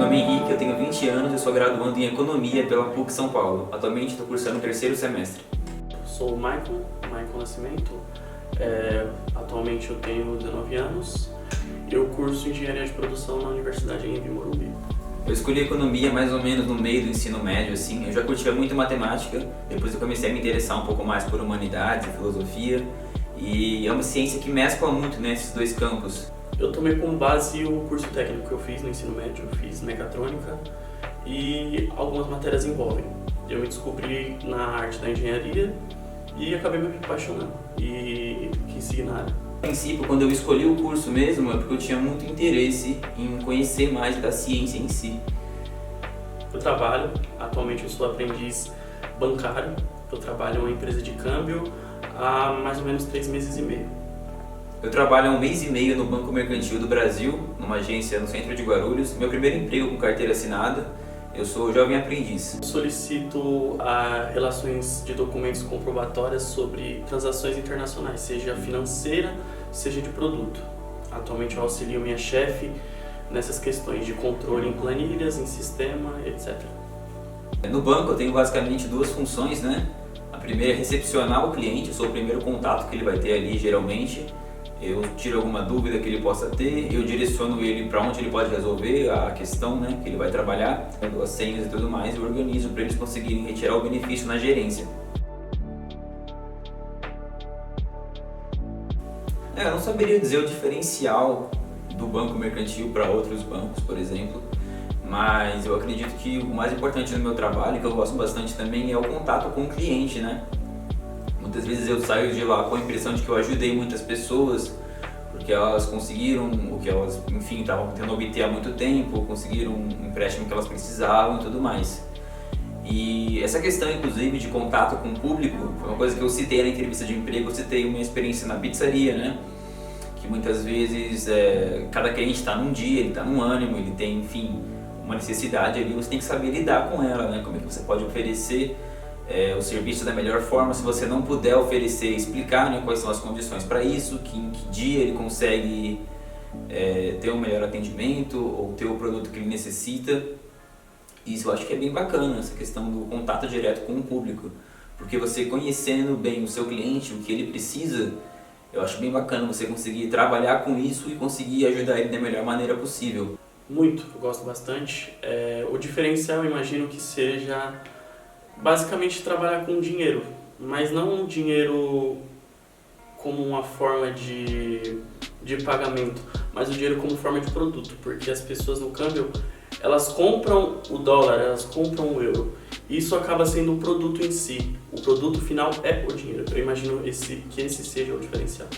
nome é Henrique, eu tenho 20 anos e sou graduando em Economia pela PUC São Paulo. Atualmente estou cursando o terceiro semestre. Sou o Michael Nascimento, atualmente eu tenho 19 anos e eu curso Engenharia de Produção na Universidade em Morumbi. Eu escolhi Economia mais ou menos no meio do ensino médio, assim. Eu já curtia muito matemática, depois eu comecei a me interessar um pouco mais por humanidades e filosofia. E é uma ciência que mescla muito, né, esses dois campos. Eu tomei como base o curso técnico que eu fiz no ensino médio, eu fiz mecatrônica e algumas matérias envolvem. Eu me descobri na arte da engenharia e acabei me apaixonando e quis seguir na área. A princípio, quando eu escolhi o curso mesmo, é porque eu tinha muito interesse em conhecer mais da ciência em si. Eu trabalho, atualmente eu sou aprendiz bancário, eu trabalho em uma empresa de câmbio há mais ou menos 3 meses e meio. Eu trabalho há 1 mês e meio no Banco Mercantil do Brasil, numa agência no centro de Guarulhos. Meu primeiro emprego com carteira assinada, eu sou jovem aprendiz. Eu solicito relações de documentos comprobatórias sobre transações internacionais, seja financeira, seja de produto. Atualmente eu auxilio minha chefe nessas questões de controle em planilhas, em sistema, etc. No banco eu tenho basicamente 2 funções, né? A primeira é recepcionar o cliente, eu sou o primeiro contato que ele vai ter ali geralmente. Eu tiro alguma dúvida que ele possa ter, eu direciono ele para onde ele pode resolver a questão, né, que ele vai trabalhar, eu dou as senhas e tudo mais, e organizo para eles conseguirem retirar o benefício na gerência. Eu não saberia dizer o diferencial do banco mercantil para outros bancos, por exemplo, mas eu acredito que o mais importante no meu trabalho, que eu gosto bastante também, é o contato com o cliente, né? Muitas vezes eu saio de lá com a impressão de que eu ajudei muitas pessoas, porque elas conseguiram o que elas, enfim, estavam tentando obter há muito tempo, conseguiram um empréstimo que elas precisavam e tudo mais. E essa questão, inclusive, de contato com o público, foi uma coisa que eu citei na entrevista de emprego, eu citei uma experiência na pizzaria, né? Que muitas vezes cada cliente está num dia, ele está num ânimo, ele tem, enfim, uma necessidade ali, você tem que saber lidar com ela, né? Como é que você pode oferecer o serviço da melhor forma. Se você não puder oferecer, explicar, né, quais são as condições para isso, em que dia ele consegue ter um melhor atendimento ou ter o produto que ele necessita. Isso eu acho que é bem bacana, essa questão do contato direto com o público, porque você conhecendo bem o seu cliente, o que ele precisa, eu acho bem bacana você conseguir trabalhar com isso e conseguir ajudar ele da melhor maneira possível. Muito, eu gosto bastante. O diferencial, eu imagino que seja basicamente trabalhar com dinheiro, mas não dinheiro como uma forma de pagamento, mas o dinheiro como forma de produto, porque as pessoas no câmbio, elas compram o dólar, elas compram o euro, e isso acaba sendo o produto em si, o produto final é o dinheiro. Eu imagino que esse seja o diferencial.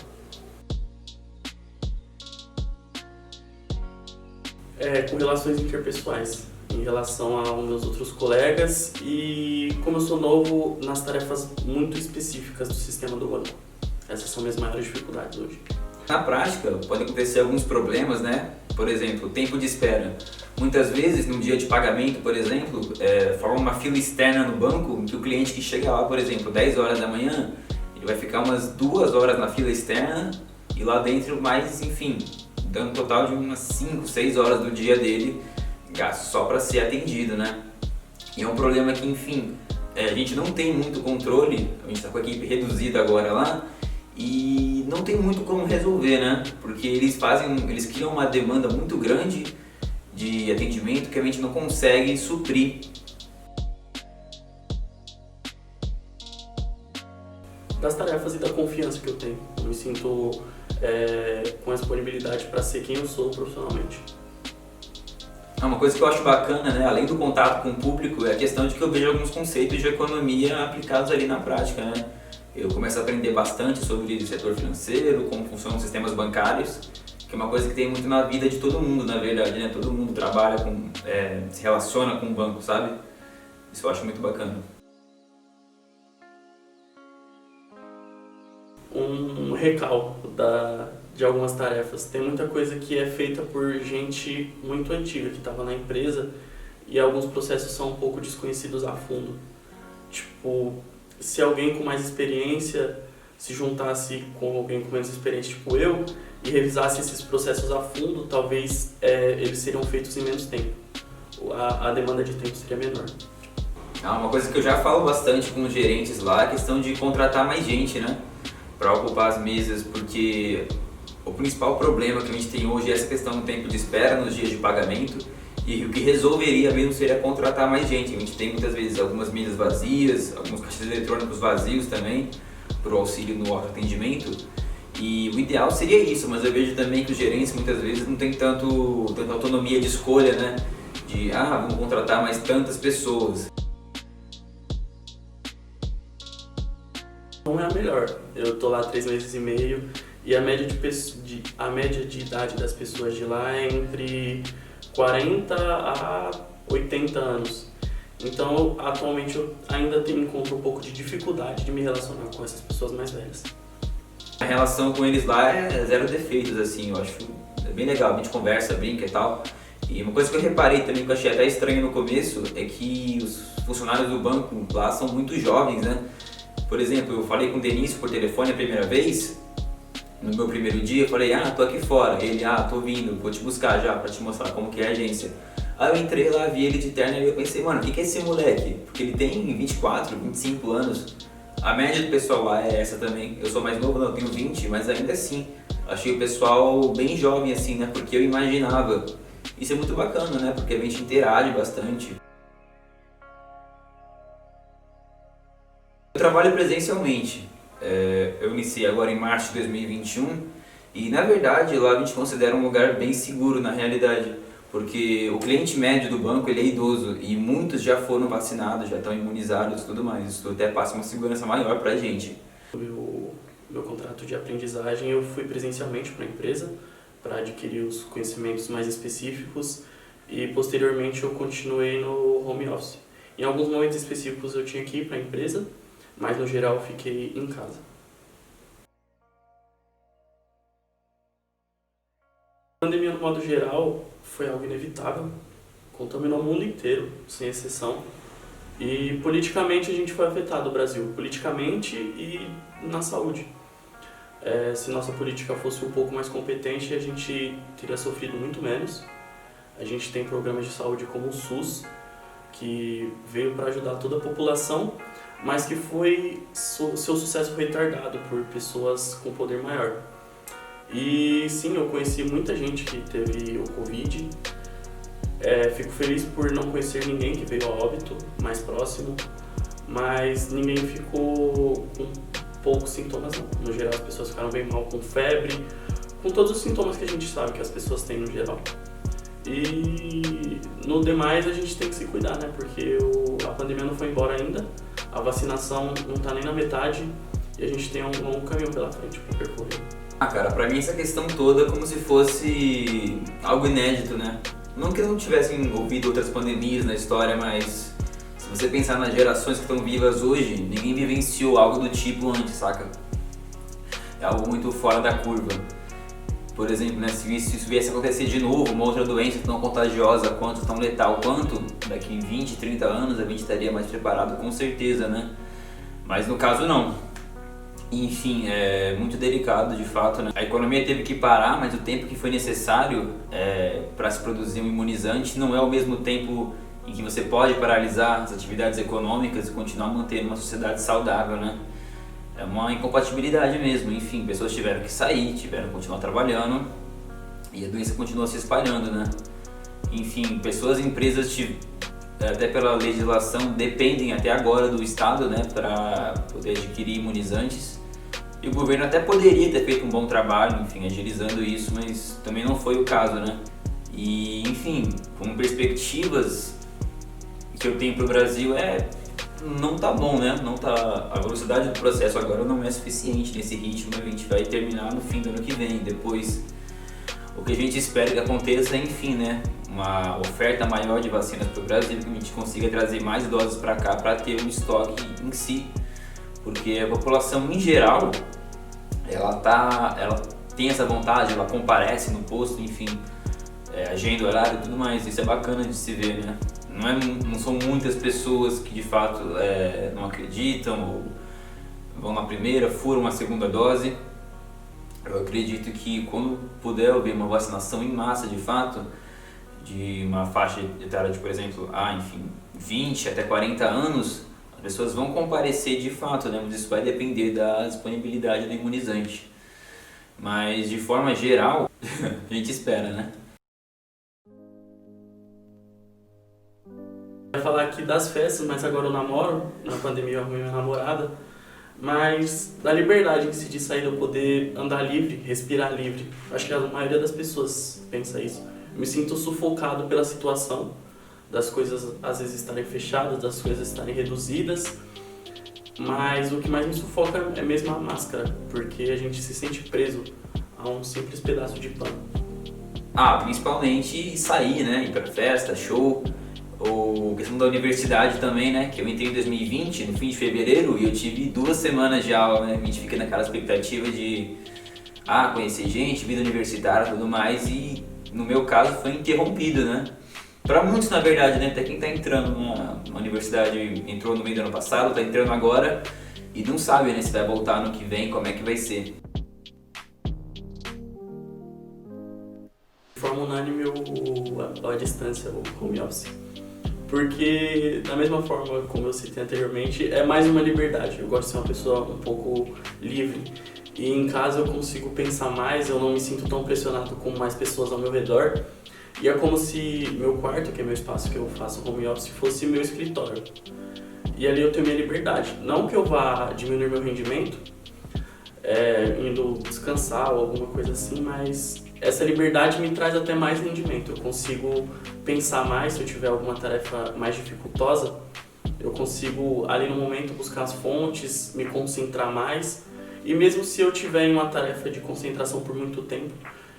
Com relações interpessoais, em relação aos meus outros colegas e como eu sou novo nas tarefas muito específicas do sistema do banco. Essas são minhas maiores dificuldades hoje. Na prática, podem acontecer alguns problemas, né? Por exemplo, tempo de espera. Muitas vezes, no dia de pagamento, por exemplo, forma uma fila externa no banco, em que o cliente que chega lá, por exemplo, 10 horas da manhã, ele vai ficar umas 2 horas na fila externa e lá dentro mais, enfim, dando um total de umas 5, 6 horas do dia dele gasto só para ser atendido, né? E é um problema que, enfim, a gente não tem muito controle, a gente está com a equipe reduzida agora lá e não tem muito como resolver, né? Porque eles criam uma demanda muito grande de atendimento que a gente não consegue suprir. Das tarefas e da confiança que eu tenho, eu me sinto com a disponibilidade para ser quem eu sou profissionalmente. Uma coisa que eu acho bacana, né, além do contato com o público, é a questão de que eu vejo alguns conceitos de economia aplicados ali na prática, né? Eu começo a aprender bastante sobre o setor financeiro, como funcionam os sistemas bancários, que é uma coisa que tem muito na vida de todo mundo, na verdade, né? Todo mundo trabalha se relaciona com o banco, sabe? Isso eu acho muito bacana. Um recalco de algumas tarefas. Tem muita coisa que é feita por gente muito antiga, que estava na empresa, e alguns processos são um pouco desconhecidos a fundo. Tipo, se alguém com mais experiência se juntasse com alguém com menos experiência, tipo eu, e revisasse esses processos a fundo, talvez eles seriam feitos em menos tempo. a demanda de tempo seria menor. Uma coisa que eu já falo bastante com os gerentes lá é a questão de contratar mais gente, né? Para ocupar as mesas, porque o principal problema que a gente tem hoje é essa questão do tempo de espera nos dias de pagamento, e o que resolveria mesmo seria contratar mais gente. A gente tem muitas vezes algumas mesas vazias, alguns caixas eletrônicos vazios também, para o auxílio no autoatendimento, e o ideal seria isso, mas eu vejo também que os gerentes muitas vezes não têm tanta autonomia de escolha, né? De, vamos contratar mais tantas pessoas. Não é a melhor. Eu tô lá 3 meses e meio e a média de idade das pessoas de lá é entre 40 a 80 anos. Então, atualmente eu ainda encontro um pouco de dificuldade de me relacionar com essas pessoas mais velhas. A relação com eles lá é zero defeitos, assim, eu acho bem legal, a gente conversa, brinca e tal. E uma coisa que eu reparei também, que eu achei até estranho no começo, é que os funcionários do banco lá são muito jovens, né? Por exemplo, eu falei com o Denício por telefone a primeira vez, no meu primeiro dia, eu falei, tô aqui fora. Ele, tô vindo, vou te buscar já pra te mostrar como que é a agência. Aí eu entrei lá, vi ele de terno e eu pensei, mano, o que é esse moleque? Porque ele tem 24, 25 anos. A média do pessoal lá é essa também. Eu sou mais novo, não, eu tenho 20, mas ainda assim, achei o pessoal bem jovem assim, né? Porque eu imaginava. Isso é muito bacana, né? Porque a gente interage bastante. Eu trabalho presencialmente. Eu iniciei agora em março de 2021 e, na verdade, lá a gente considera um lugar bem seguro na realidade, porque o cliente médio do banco ele é idoso e muitos já foram vacinados, já estão imunizados e tudo mais. Isso até passa uma segurança maior para a gente. Meu contrato de aprendizagem, eu fui presencialmente para a empresa para adquirir os conhecimentos mais específicos e, posteriormente, eu continuei no home office. Em alguns momentos específicos eu tinha que ir para a empresa, mas no geral fiquei em casa. A pandemia, no modo geral, foi algo inevitável, contaminou o mundo inteiro, sem exceção. E politicamente a gente foi afetado, o Brasil, politicamente e na saúde. Se nossa política fosse um pouco mais competente, a gente teria sofrido muito menos. A gente tem programas de saúde como o SUS, que veio para ajudar toda a população, mas que seu sucesso foi retardado por pessoas com poder maior. E sim, eu conheci muita gente que teve o Covid. Fico feliz por não conhecer ninguém que veio a óbito mais próximo, mas ninguém ficou com poucos sintomas não. No geral as pessoas ficaram bem mal, com febre, com todos os sintomas que a gente sabe que as pessoas têm no geral. E no demais a gente tem que se cuidar, né? Porque a pandemia não foi embora ainda, a vacinação não está nem na metade e a gente tem um longo caminho pela frente para percorrer. Cara, pra mim essa questão toda é como se fosse algo inédito, né? Não que eu não tivesse ouvido outras pandemias na história, mas se você pensar nas gerações que estão vivas hoje, ninguém vivenciou algo do tipo antes, saca? É algo muito fora da curva. Por exemplo, né, se isso viesse a acontecer de novo, uma outra doença tão contagiosa quanto, tão letal quanto, daqui em 20, 30 anos a gente estaria mais preparado com certeza, né? Mas no caso não. Enfim, é muito delicado de fato, né? A economia teve que parar, mas o tempo que foi necessário para se produzir um imunizante não é o mesmo tempo em que você pode paralisar as atividades econômicas e continuar mantendo uma sociedade saudável, né? É uma incompatibilidade mesmo. Enfim, pessoas tiveram que sair, tiveram que continuar trabalhando e a doença continua se espalhando, né? Enfim, pessoas e empresas, até pela legislação, dependem até agora do Estado, né, para poder adquirir imunizantes. E o governo até poderia ter feito um bom trabalho, enfim, agilizando isso, mas também não foi o caso, né? E, enfim, com perspectivas que eu tenho para o Brasil não tá bom, né? Não tá, a velocidade do processo agora não é suficiente nesse ritmo. A gente vai terminar no fim do ano que vem. Depois, o que a gente espera que aconteça é, enfim, né, uma oferta maior de vacinas para o Brasil, que a gente consiga trazer mais doses para cá para ter um estoque em si, porque a população em geral ela tem essa vontade, ela comparece no posto, enfim, agenda, horário e tudo mais. Isso é bacana de se ver, né? Não são muitas pessoas que de fato não acreditam ou vão na primeira, furam a segunda dose. Eu acredito que quando puder haver uma vacinação em massa de fato, de uma faixa etária de, por exemplo, 20 até 40 anos, as pessoas vão comparecer de fato, né? Mas isso vai depender da disponibilidade do imunizante. Mas de forma geral, a gente espera, né? Eu ia falar aqui das festas, mas agora eu namoro, na pandemia eu arrumei minha namorada, mas da liberdade em si de sair, eu poder andar livre, respirar livre. Acho que a maioria das pessoas pensa isso. Eu me sinto sufocado pela situação, das coisas às vezes estarem fechadas, das coisas estarem reduzidas, mas o que mais me sufoca é mesmo a máscara, porque a gente se sente preso a um simples pedaço de pano. Principalmente sair, né? Ir pra festa, show, ou questão da universidade também, né? Que eu entrei em 2020, no fim de fevereiro, e eu tive 2 semanas de aula, né? A gente fica naquela expectativa de conhecer gente, vida universitária e tudo mais, e no meu caso foi interrompido, né? Para muitos, na verdade, né? Até quem está entrando na universidade, entrou no meio do ano passado, está entrando agora e não sabe, né, se vai voltar no que vem, como é que vai ser. De forma unânime, a distância, o home office. Porque, da mesma forma como eu citei anteriormente, é mais uma liberdade. Eu gosto de ser uma pessoa um pouco livre. E em casa eu consigo pensar mais, eu não me sinto tão pressionado com mais pessoas ao meu redor. E é como se meu quarto, que é meu espaço que eu faço home office, fosse meu escritório. E ali eu tenho minha liberdade. Não que eu vá diminuir meu rendimento, indo descansar ou alguma coisa assim, mas essa liberdade me traz até mais rendimento. Eu consigo pensar mais, se eu tiver alguma tarefa mais dificultosa, eu consigo ali no momento buscar as fontes, me concentrar mais. E mesmo se eu tiver em uma tarefa de concentração por muito tempo,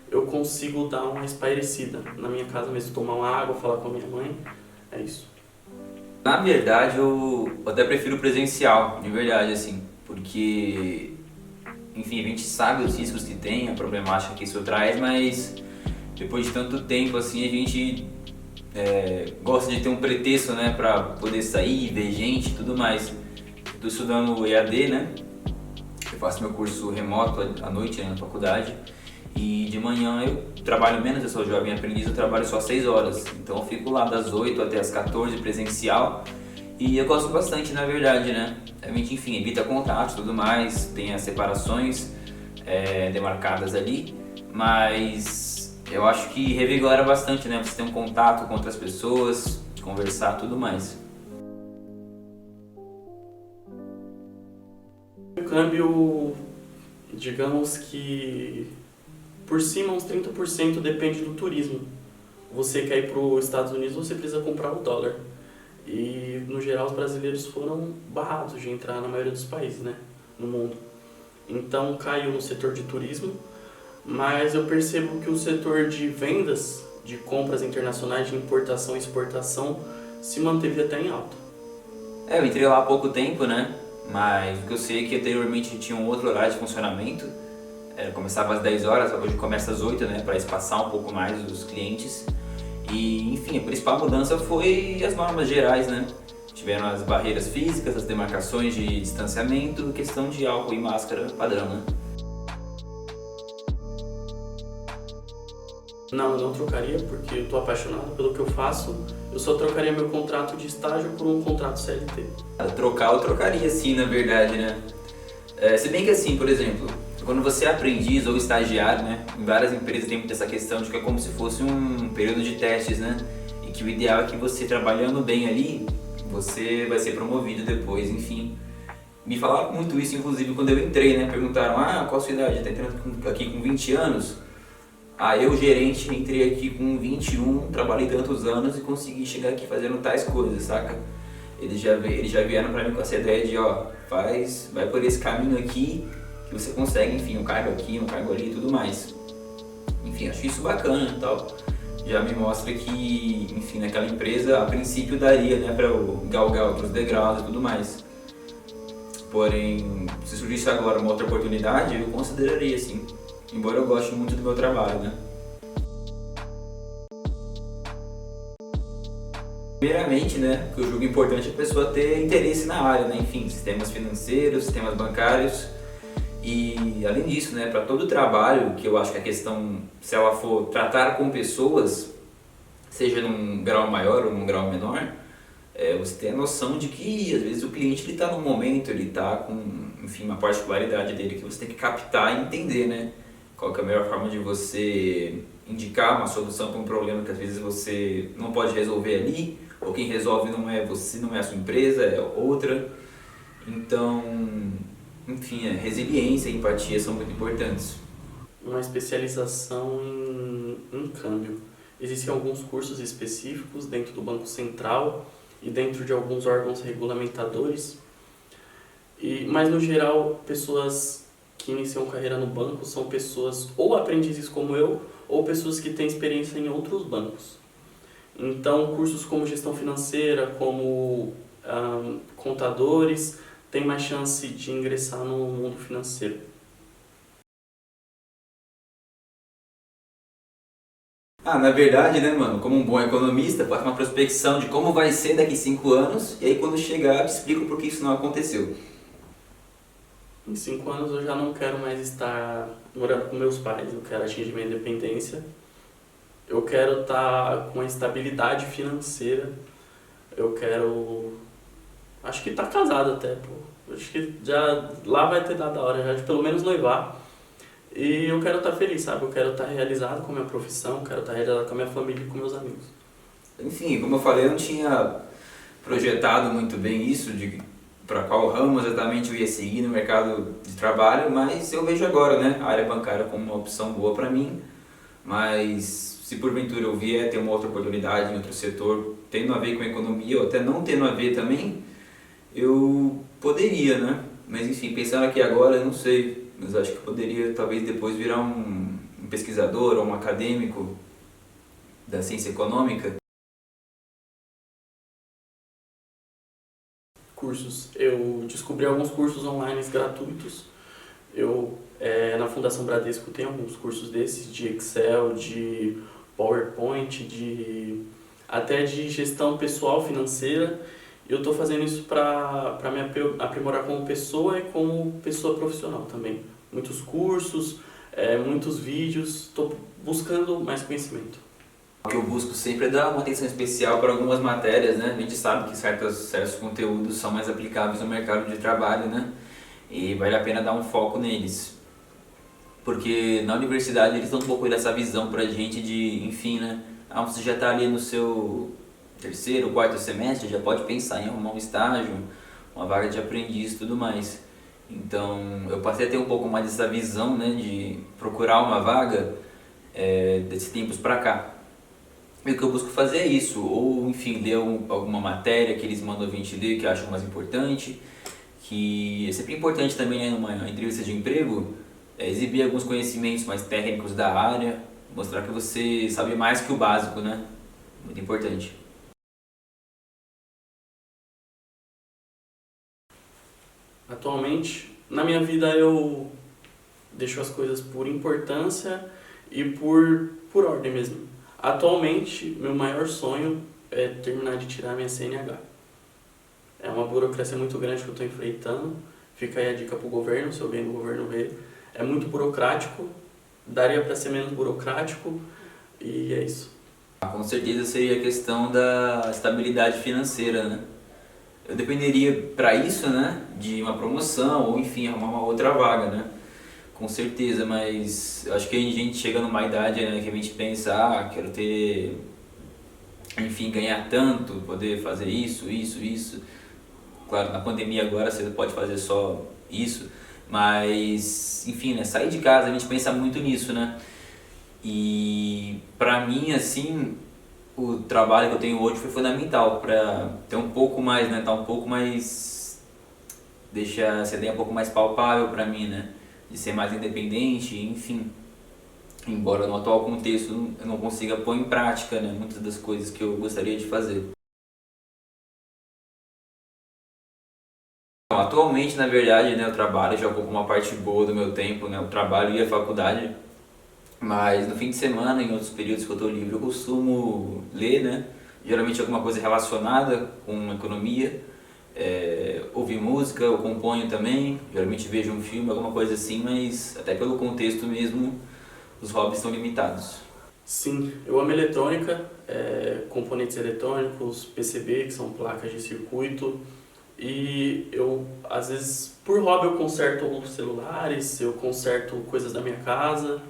eu consigo dar uma espairecida na minha casa mesmo, tomar uma água, falar com a minha mãe, é isso. Na verdade, eu até prefiro presencial, de verdade, assim, porque, enfim, a gente sabe os riscos que tem, a problemática que isso traz, mas depois de tanto tempo, assim, a gente gosta de ter um pretexto, né, pra poder sair, ver gente e tudo mais. Estou estudando EAD, né, eu faço meu curso remoto à noite, né, na faculdade. E de manhã eu trabalho menos, eu sou jovem aprendiz, eu trabalho só 6 horas. Então eu fico lá das 8 até as 14 presencial. E eu gosto bastante, na verdade, né? A gente, enfim, evita contato e tudo mais, tem as separações demarcadas ali. Mas eu acho que revigora bastante, né? Você ter um contato com outras pessoas, conversar e tudo mais. O câmbio, digamos que por cima uns 30% depende do turismo. Você quer ir para os Estados Unidos, você precisa comprar o dólar. E no geral os brasileiros foram barrados de entrar na maioria dos países, né, no mundo. Então caiu no setor de turismo, mas eu percebo que o setor de vendas, de compras internacionais, de importação e exportação, se manteve até em alta. Eu entrei lá há pouco tempo, né? Mas o que eu sei é que anteriormente tinha um outro horário de funcionamento. Começava às 10 horas, hoje começa às 8, né, para espaçar um pouco mais os clientes. E, enfim, a principal mudança foi as normas gerais, né? Tiveram as barreiras físicas, as demarcações de distanciamento, questão de álcool e máscara padrão, né? Não, eu não trocaria porque eu estou apaixonado pelo que eu faço. Eu só trocaria meu contrato de estágio por um contrato CLT. Trocar eu trocaria sim, na verdade, né? Se bem que assim, por exemplo, quando você é aprendiz ou estagiário, né, em várias empresas tem muito essa questão de que é como se fosse um período de testes, né, e que o ideal é que você trabalhando bem ali, você vai ser promovido depois, enfim. Me falaram muito isso, inclusive, quando eu entrei, né, perguntaram, qual a sua idade? Tá entrando aqui com 20 anos? Eu, gerente, entrei aqui com 21, trabalhei tantos anos e consegui chegar aqui fazendo tais coisas, saca? Eles já vieram pra mim com essa ideia de, vai por esse caminho aqui, que você consegue, enfim, um cargo aqui, um cargo ali e tudo mais. Enfim, acho isso bacana e tal. Já me mostra que, enfim, naquela empresa, a princípio daria, né, pra eu galgar outros degraus e tudo mais. Porém, se surgisse agora uma outra oportunidade, eu consideraria, sim. Embora eu goste muito do meu trabalho, né. Primeiramente, né, que eu julgo importante a pessoa ter interesse na área, né, enfim, sistemas financeiros, sistemas bancários. E além disso, né, para todo trabalho, que eu acho que a questão, se ela for tratar com pessoas, seja num grau maior ou num grau menor, você tem a noção de que às vezes o cliente está num momento, ele está com, enfim, uma particularidade dele que você tem que captar e entender, né? Qual que é a melhor forma de você indicar uma solução para um problema que às vezes você não pode resolver ali, ou quem resolve não é você, não é a sua empresa, é outra. Então, enfim, resiliência e empatia são muito importantes. Uma especialização em câmbio. Existem alguns cursos específicos dentro do Banco Central e dentro de alguns órgãos regulamentadores, mas no geral, pessoas que iniciam carreira no banco são pessoas ou aprendizes como eu, ou pessoas que têm experiência em outros bancos. Então, cursos como gestão financeira, como contadores, têm mais chance de ingressar no mundo financeiro. Na verdade, né, mano, como um bom economista, faz uma prospecção de como vai ser daqui 5 anos, e aí quando chegar, eu te explico por que isso não aconteceu. Em 5 anos eu já não quero mais estar morando com meus pais, eu quero atingir minha independência, eu quero estar com a estabilidade financeira, eu quero... acho que estar casado até, pô. Acho que já lá vai ter dado a hora já de pelo menos noivar. E eu quero estar feliz, sabe? Eu quero estar realizado com a minha profissão, quero estar realizado com a minha família e com meus amigos. Enfim, como eu falei, eu não tinha projetado muito bem isso, de para qual ramo exatamente eu ia seguir no mercado de trabalho, mas eu vejo agora, né, a área bancária como uma opção boa para mim, mas se porventura eu vier ter uma outra oportunidade em outro setor, tendo a ver com a economia ou até não tendo a ver também, eu poderia, né? Mas enfim, pensando aqui agora, eu não sei, mas acho que poderia talvez depois virar um pesquisador ou um acadêmico da ciência econômica. Cursos. Eu descobri alguns cursos online gratuitos. Na Fundação Bradesco tem alguns cursos desses, de Excel, de PowerPoint, até de gestão pessoal financeira. Eu estou fazendo isso para me aprimorar como pessoa e como pessoa profissional também. Muitos cursos, muitos vídeos, estou buscando mais conhecimento. O que eu busco sempre é dar uma atenção especial para algumas matérias, né? A gente sabe que certos conteúdos são mais aplicáveis no mercado de trabalho, né? E vale a pena dar um foco neles. Porque na universidade eles dão um pouco dessa visão pra gente de, enfim, né? Você já está ali no seu terceiro, quarto semestre, já pode pensar em arrumar um estágio, uma vaga de aprendiz e tudo mais. Então eu passei a ter um pouco mais dessa visão, né? De procurar uma vaga desses tempos pra cá. E o que eu busco fazer é isso, ou enfim, ler alguma matéria que eles mandam a gente ler que eu acho mais importante, que é sempre importante também, né, numa entrevista de emprego, exibir alguns conhecimentos mais técnicos da área, mostrar que você sabe mais que o básico, né? Muito importante. Atualmente, na minha vida eu deixo as coisas por importância e por ordem mesmo. Atualmente, meu maior sonho é terminar de tirar minha CNH. É uma burocracia muito grande que eu estou enfrentando. Fica aí a dica para o governo, se alguém do governo ver. É muito burocrático, daria para ser menos burocrático e é isso. Com certeza seria a questão da estabilidade financeira, né? Eu dependeria para isso, né, de uma promoção ou enfim, arrumar uma outra vaga, né? Com certeza, mas eu acho que a gente chega numa idade, né, que a gente pensa, quero ter, enfim, ganhar tanto, poder fazer isso. Claro, na pandemia agora você pode fazer só isso, mas, enfim, né, sair de casa, a gente pensa muito nisso, né? E pra mim, assim, o trabalho que eu tenho hoje foi fundamental para ter um pouco mais, né, tá um pouco mais, deixa essa ideia um pouco mais palpável pra mim, né? De ser mais independente, enfim. Embora no atual contexto eu não consiga pôr em prática, né, muitas das coisas que eu gostaria de fazer. Então, atualmente, na verdade, né, eu trabalho, já ocupo uma parte boa do meu tempo, né, o trabalho e a faculdade, mas no fim de semana, em outros períodos que eu estou livre, eu costumo ler, né, geralmente alguma coisa relacionada com economia, ouvir música, eu componho também, geralmente vejo um filme, alguma coisa assim, mas até pelo contexto mesmo, os hobbies são limitados. Sim, eu amo eletrônica, componentes eletrônicos, PCB, que são placas de circuito, e eu, às vezes, por hobby eu conserto celulares, eu conserto coisas da minha casa,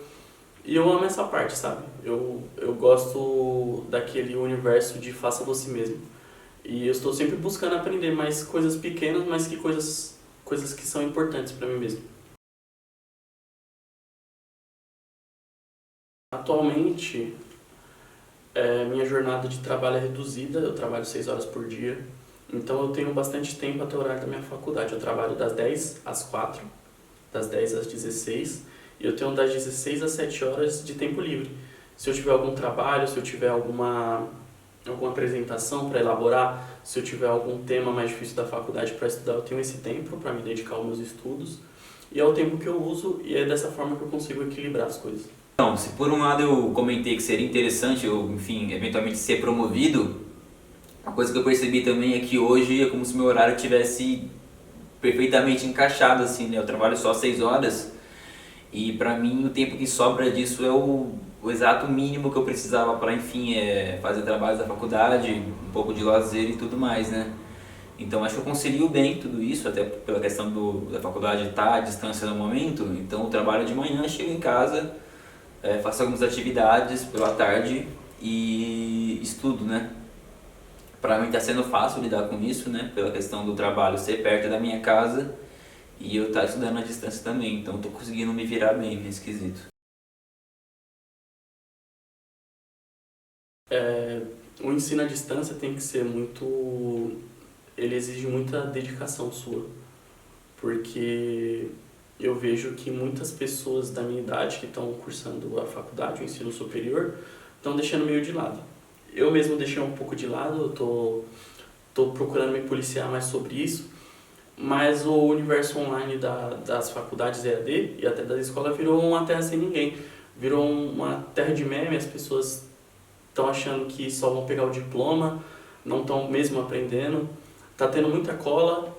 e eu amo essa parte, sabe? Eu gosto daquele universo de faça você mesmo. E eu estou sempre buscando aprender mais coisas pequenas, mas que coisas que são importantes para mim mesmo. Atualmente, minha jornada de trabalho é reduzida, eu trabalho 6 horas por dia, então eu tenho bastante tempo até o horário da minha faculdade. Eu trabalho das 10 às 4, das 10 às 16, e eu tenho das 16 às 7 horas de tempo livre. Se eu tiver algum trabalho, se eu tiver alguma apresentação para elaborar, se eu tiver algum tema mais difícil da faculdade para estudar, eu tenho esse tempo para me dedicar aos meus estudos, e é o tempo que eu uso, e é dessa forma que eu consigo equilibrar as coisas. Então, se por um lado eu comentei que seria interessante eu, enfim, eventualmente ser promovido, uma coisa que eu percebi também é que hoje é como se meu horário tivesse perfeitamente encaixado, assim, né? Eu trabalho só 6 horas e pra mim o tempo que sobra disso é o exato mínimo que eu precisava para, enfim, fazer trabalhos da faculdade, um pouco de lazer e tudo mais, né? Então acho que eu concilio bem tudo isso, até pela questão da faculdade estar à distância no momento. Então eu trabalho de manhã, chego em casa, faço algumas atividades pela tarde e estudo, né? Para mim está sendo fácil lidar com isso, né? Pela questão do trabalho ser perto da minha casa e eu estar estudando à distância também. Então estou conseguindo me virar bem nesse quesito. O ensino à distância tem que ser muito... Ele exige muita dedicação sua, porque eu vejo que muitas pessoas da minha idade que estão cursando a faculdade, o ensino superior, estão deixando meio de lado. Eu mesmo deixei um pouco de lado, eu tô procurando me policiar mais sobre isso, mas o universo online das faculdades EAD e até da escola virou uma terra sem ninguém. Virou uma terra de meme, as pessoas estão achando que só vão pegar o diploma, não estão mesmo aprendendo, tá tendo muita cola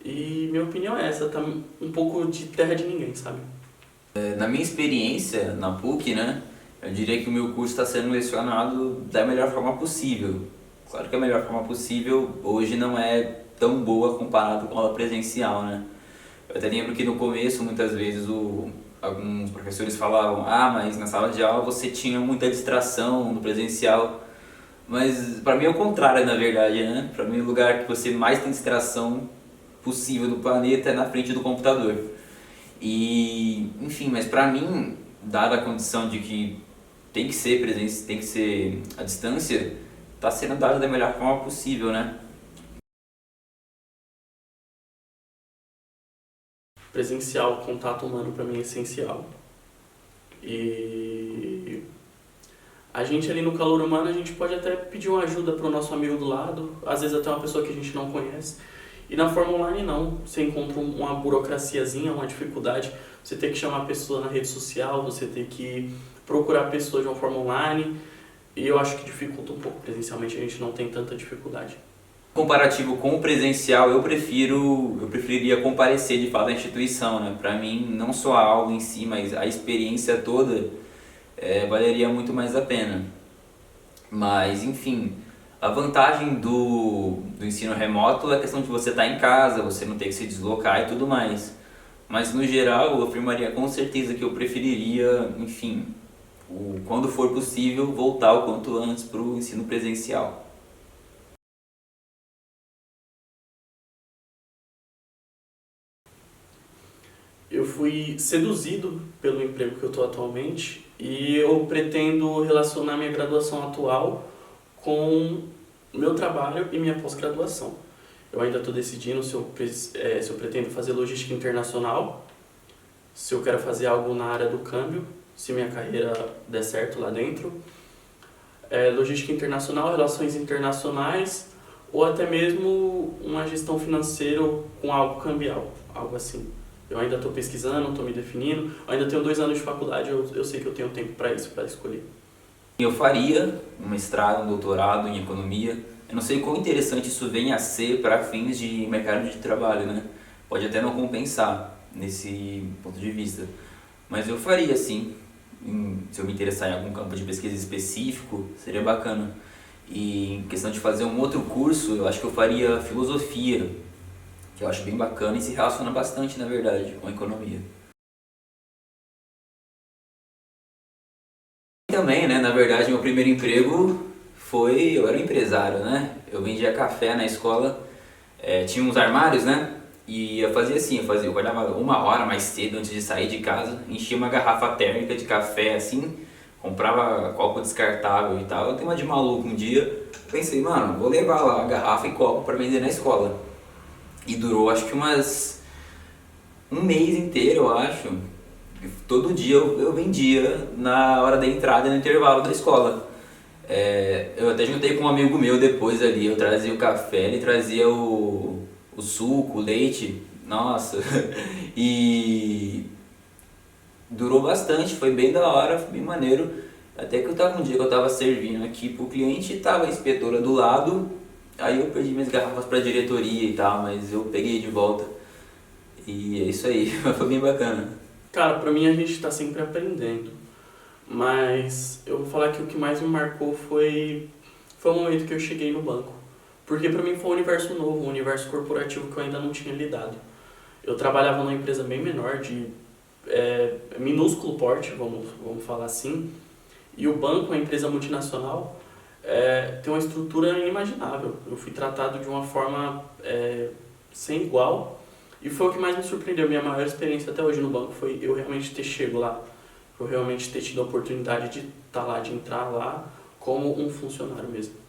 e minha opinião é essa, tá um pouco de terra de ninguém, sabe? Na minha experiência na PUC, né? Eu diria que o meu curso está sendo lecionado da melhor forma possível. Claro que a melhor forma possível hoje não é tão boa comparado com a aula presencial, né? Eu até lembro que no começo, muitas vezes, alguns professores falavam: ah, mas na sala de aula você tinha muita distração no presencial. Mas para mim é o contrário, na verdade, né? Para mim o lugar que você mais tem distração possível do planeta é na frente do computador. E, enfim, mas para mim, dada a condição de que tem que ser presença, tem que ser à distância, está sendo dado da melhor forma possível, né? Presencial, contato humano para mim é essencial. E a gente ali no calor humano, a gente pode até pedir uma ajuda para o nosso amigo do lado, às vezes até uma pessoa que a gente não conhece. E na forma online não, você encontra uma burocraciazinha, uma dificuldade, você tem que chamar a pessoa na rede social, você tem que procurar a pessoa de uma forma online, e eu acho que dificulta um pouco. Presencialmente a gente não tem tanta dificuldade. Comparativo com o presencial, eu preferiria comparecer de fato à instituição, né? Para mim, não só a aula em si, mas a experiência toda valeria muito mais a pena. Mas, enfim, a vantagem do ensino remoto é a questão de você estar em casa, você não ter que se deslocar e tudo mais. Mas, no geral, eu afirmaria com certeza que eu preferiria, enfim, quando for possível, voltar o quanto antes para o ensino presencial. Eu fui seduzido pelo emprego que eu estou atualmente e eu pretendo relacionar minha graduação atual com o meu trabalho e minha pós-graduação. Eu ainda estou decidindo se eu pretendo fazer logística internacional, se eu quero fazer algo na área do câmbio, se minha carreira der certo lá dentro, logística internacional, relações internacionais ou até mesmo uma gestão financeira com algo cambial, algo assim. Eu ainda estou pesquisando, estou me definindo, eu ainda tenho 2 anos de faculdade, eu sei que eu tenho tempo para isso, para escolher. Eu faria um mestrado, um doutorado em economia. Eu não sei quão interessante isso vem a ser para fins de mercado de trabalho, né? Pode até não compensar nesse ponto de vista. Mas eu faria sim. se eu me interessar em algum campo de pesquisa específico, seria bacana. E em questão de fazer um outro curso, eu acho que eu faria filosofia, que eu acho bem bacana e se relaciona bastante, na verdade, com a economia. Também, né, na verdade, meu primeiro emprego eu era um empresário, né? Eu vendia café na escola, tinha uns armários, né? E eu fazia assim, eu acordava 1 hora mais cedo antes de sair de casa, enchia uma garrafa térmica de café assim, comprava copo descartável e tal. Eu tenho uma de maluco um dia, pensei, mano, vou levar lá a garrafa e copo para vender na escola. E durou acho que um mês inteiro, eu acho. Todo dia eu vendia na hora da entrada e no intervalo da escola. Eu até juntei com um amigo meu depois ali, eu trazia o café, ele trazia o suco, o leite, nossa, e durou bastante, foi bem da hora, foi bem maneiro, até que eu tava um dia que eu tava servindo aqui pro cliente e tava a inspetora do lado, aí eu perdi minhas garrafas pra diretoria e tal, mas eu peguei de volta, e é isso aí, foi bem bacana. Cara, pra mim a gente tá sempre aprendendo, mas eu vou falar que o que mais me marcou foi o momento que eu cheguei no banco. Porque pra mim foi um universo novo, um universo corporativo que eu ainda não tinha lidado. Eu trabalhava numa empresa bem menor, de minúsculo porte, vamos falar assim, e o banco, uma empresa multinacional, tem uma estrutura inimaginável. Eu fui tratado de uma forma sem igual, e foi o que mais me surpreendeu. Minha maior experiência até hoje no banco foi eu realmente ter chego lá, eu realmente ter tido a oportunidade de estar lá, de entrar lá como um funcionário mesmo.